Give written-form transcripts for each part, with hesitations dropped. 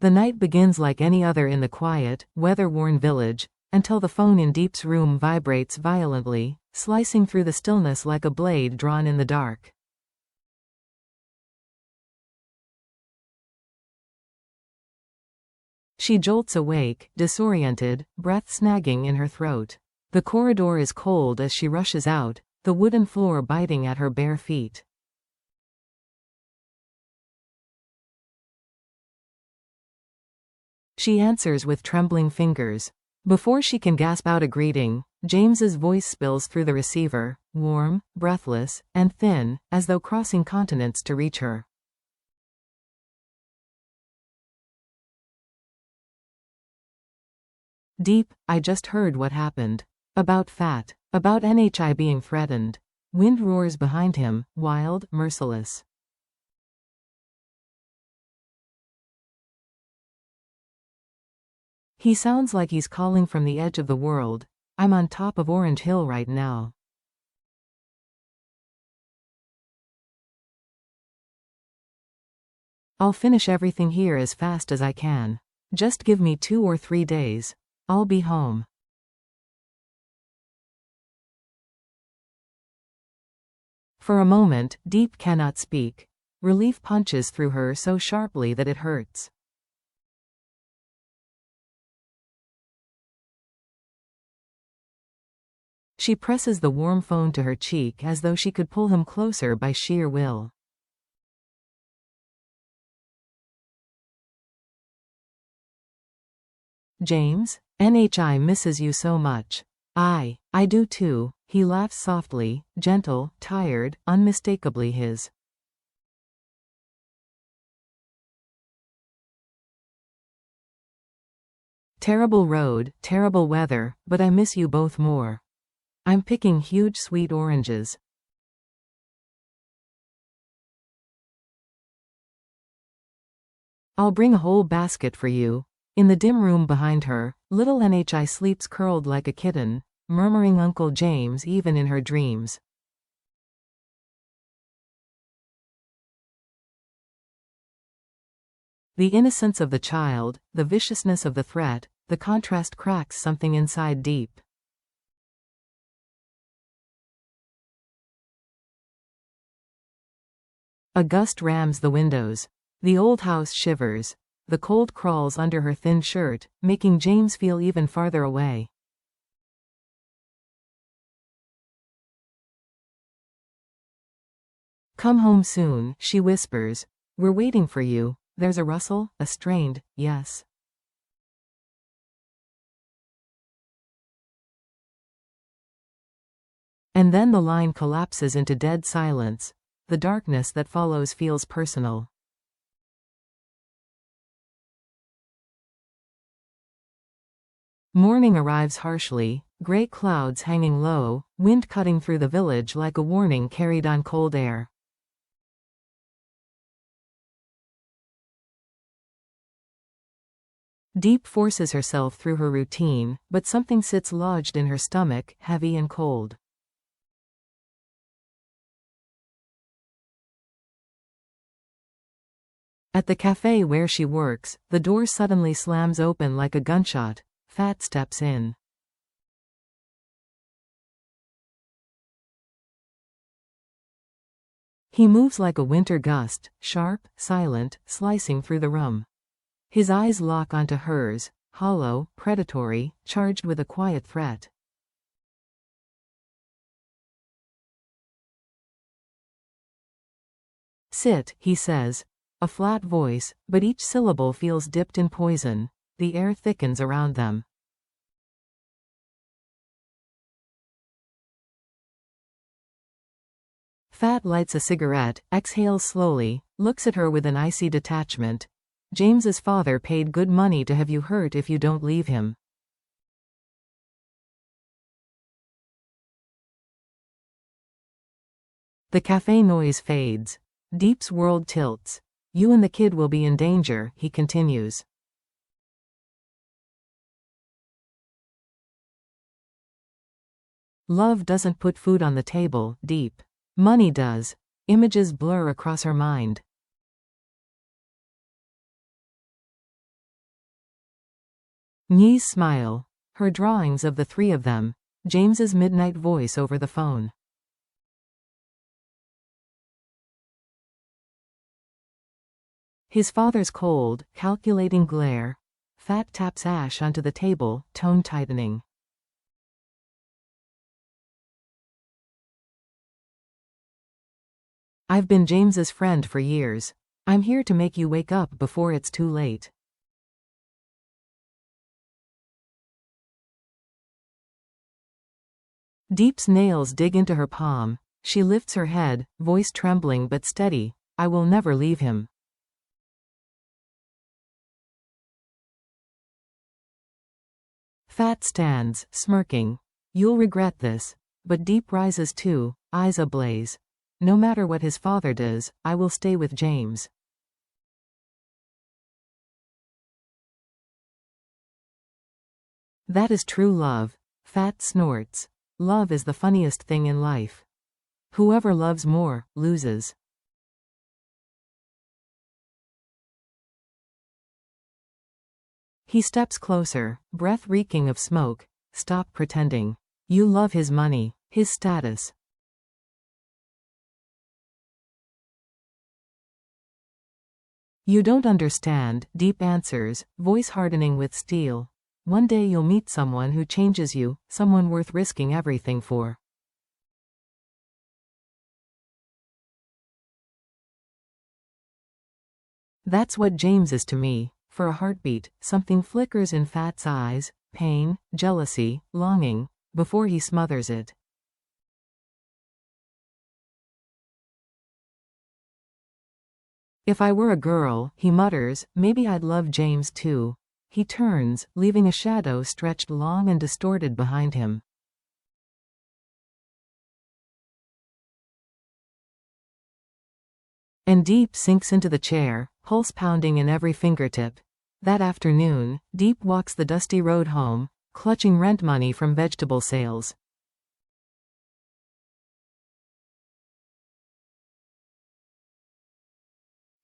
The night begins like any other in the quiet, weather-worn village, until the phone in Diep's room vibrates violently, slicing through the stillness like a blade drawn in the dark. She jolts awake, disoriented, breath snagging in her throat. The corridor is cold as she rushes out, the wooden floor biting at her bare feet. She answers with trembling fingers. Before she can gasp out a greeting, James's voice spills through the receiver, warm, breathless, and thin, as though crossing continents to reach her. Diep, I just heard what happened. About Fat. About NHI being threatened. Wind roars behind him, wild, merciless. He sounds like he's calling from the edge of the world. I'm on top of Orange Hill right now. I'll finish everything here as fast as I can. Just give me 2 or 3 days. I'll be home. For a moment, Diep cannot speak. Relief punches through her so sharply that it hurts. She presses the warm phone to her cheek as though she could pull him closer by sheer will. James, NHI misses you so much. I do too. He laughs softly, gentle, tired, unmistakably his. Terrible road, terrible weather, but I miss you both more. I'm picking huge sweet oranges. I'll bring a whole basket for you. In the dim room behind her, little NHI sleeps curled like a kitten, murmuring Uncle James even in her dreams. The innocence of the child, the viciousness of the threat, the contrast cracks something inside Diep. A gust rams the windows. The old house shivers. The cold crawls under her thin shirt, making James feel even farther away. Come home soon, she whispers. We're waiting for you. There's a rustle, a strained, yes. And then the line collapses into dead silence. The darkness that follows feels personal. Morning arrives harshly, gray clouds hanging low, wind cutting through the village like a warning carried on cold air. Diep forces herself through her routine, but something sits lodged in her stomach, heavy and cold. At the cafe where she works, the door suddenly slams open like a gunshot. Fat steps in. He moves like a winter gust, sharp, silent, slicing through the room. His eyes lock onto hers, hollow, predatory, charged with a quiet threat. Sit, he says. A flat voice, but each syllable feels dipped in poison. The air thickens around them. Fat lights a cigarette, exhales slowly, looks at her with an icy detachment. James's father paid good money to have you hurt if you don't leave him. The cafe noise fades. Diep's world tilts. You and the kid will be in danger, he continues. Love doesn't put food on the table, Diep. Money does. Images blur across her mind. Nye's smile. Her drawings of the three of them. James's midnight voice over the phone. His father's cold, calculating glare. Fat taps ash onto the table, tone tightening. I've been James's friend for years. I'm here to make you wake up before it's too late. Diep's nails dig into her palm. She lifts her head, voice trembling but steady. I will never leave him. Fat stands, smirking. You'll regret this. But Diep rises too, eyes ablaze. No matter what his father does, I will stay with James. That is true love. Fat snorts. Love is the funniest thing in life. Whoever loves more, loses. He steps closer, breath reeking of smoke. Stop pretending. You love his money, his status. You don't understand, Diep answers, voice hardening with steel. One day you'll meet someone who changes you, someone worth risking everything for. That's what James is to me. For a heartbeat, something flickers in Fat's eyes, pain, jealousy, longing, before he smothers it. If I were a girl, he mutters, maybe I'd love James too. He turns, leaving a shadow stretched long and distorted behind him. And Diep sinks into the chair, pulse pounding in every fingertip. That afternoon, Diep walks the dusty road home, clutching rent money from vegetable sales.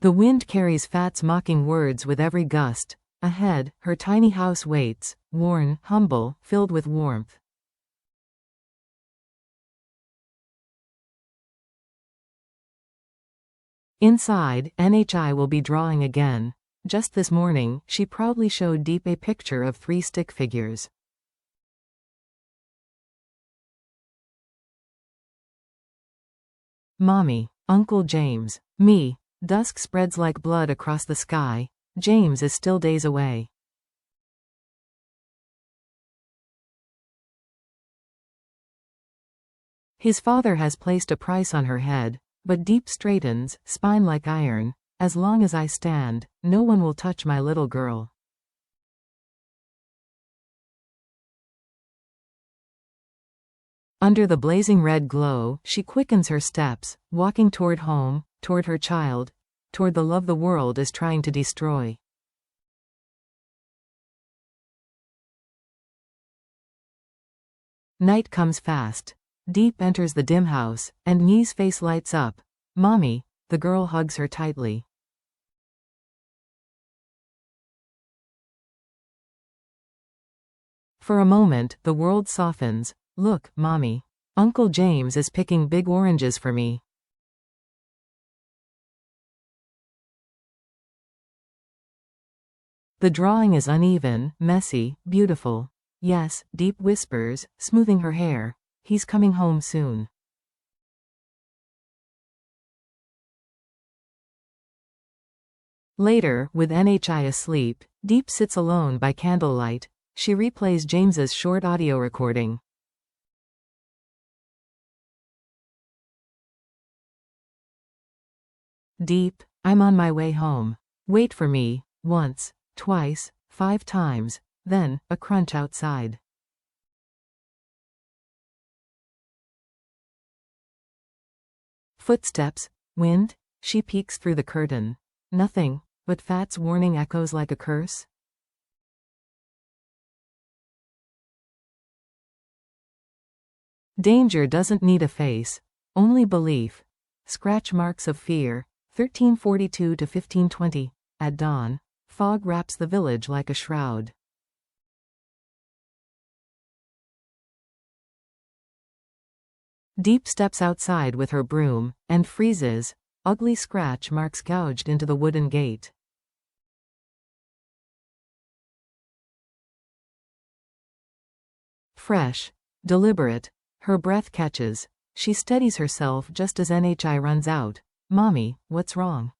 The wind carries Fat's mocking words with every gust. Ahead, her tiny house waits, worn, humble, filled with warmth. Inside, NHI will be drawing again. Just this morning, she proudly showed Diep a picture of 3 stick figures. Mommy, Uncle James, me. Dusk spreads like blood across the sky. James is still days away. His father has placed a price on her head, but Diep straightens, spine like iron. As long as I stand, no one will touch my little girl. Under the blazing red glow, she quickens her steps, walking toward home, toward her child, toward the love the world is trying to destroy. Night comes fast. Diep enters the dim house, and Nye's face lights up. Mommy, the girl hugs her tightly. For a moment, the world softens. Look, Mommy. Uncle James is picking big oranges for me. The drawing is uneven, messy, beautiful. Yes, Diep whispers, smoothing her hair. He's coming home soon. Later, with NHI asleep, Diep sits alone by candlelight. She replays James's short audio recording. Diep, I'm on my way home. Wait for me, once, twice, 5 times, then, a crunch outside. Footsteps, wind, she peeks through the curtain. Nothing, but Fat's warning echoes like a curse. Danger doesn't need a face, only belief. Scratch marks of fear, 1342 to 1520. At dawn, fog wraps the village like a shroud. Diep steps outside with her broom, and freezes, ugly scratch marks gouged into the wooden gate. Fresh, deliberate, her breath catches. She steadies herself just as NHI runs out. Mommy, what's wrong?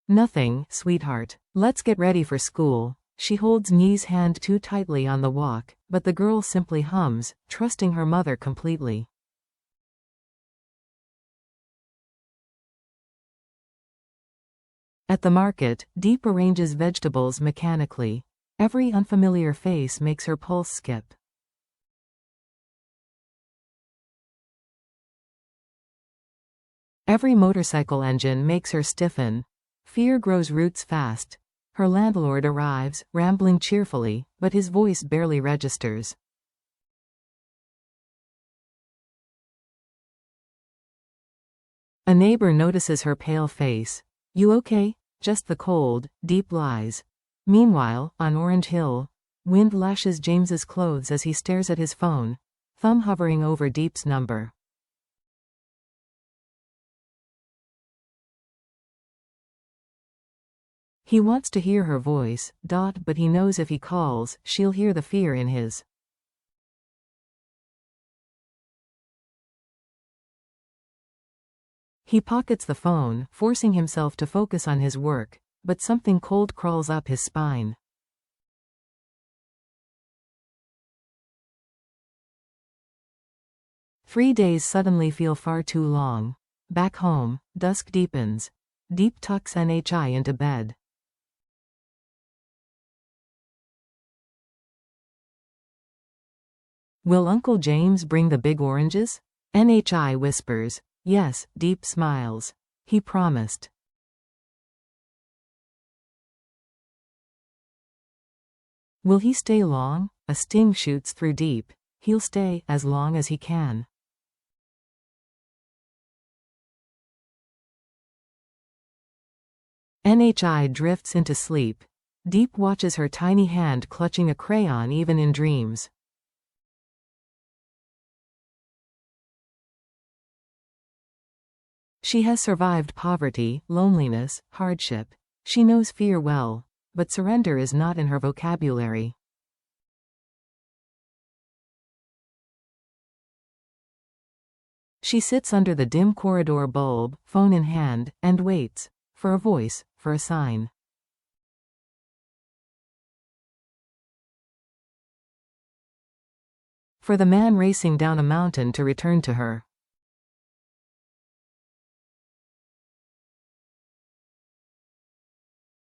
Nothing, sweetheart. Let's get ready for school. She holds Nye's hand too tightly on the walk, but the girl simply hums, trusting her mother completely. At the market, Diep arranges vegetables mechanically. Every unfamiliar face makes her pulse skip. Every motorcycle engine makes her stiffen. Fear grows roots fast. Her landlord arrives, rambling cheerfully, but his voice barely registers. A neighbor notices her pale face. You okay? Just the cold, Diep lies. Meanwhile, on Orange Hill, wind lashes James's clothes as he stares at his phone, thumb hovering over Diep's number. He wants to hear her voice, but he knows if he calls, she'll hear the fear in his. He pockets the phone, forcing himself to focus on his work, but something cold crawls up his spine. "3 days suddenly feel far too long. Back home, dusk deepens. Diep tucks NHI into bed. Will Uncle James bring the big oranges? NHI whispers. Yes, Diep smiles. He promised. Will he stay long? A sting shoots through Diep. He'll stay as long as he can. NHI drifts into sleep. Diep watches her tiny hand clutching a crayon even in dreams. She has survived poverty, loneliness, hardship. She knows fear well, but surrender is not in her vocabulary. She sits under the dim corridor bulb, phone in hand, and waits. For a voice, for a sign. For the man racing down a mountain to return to her.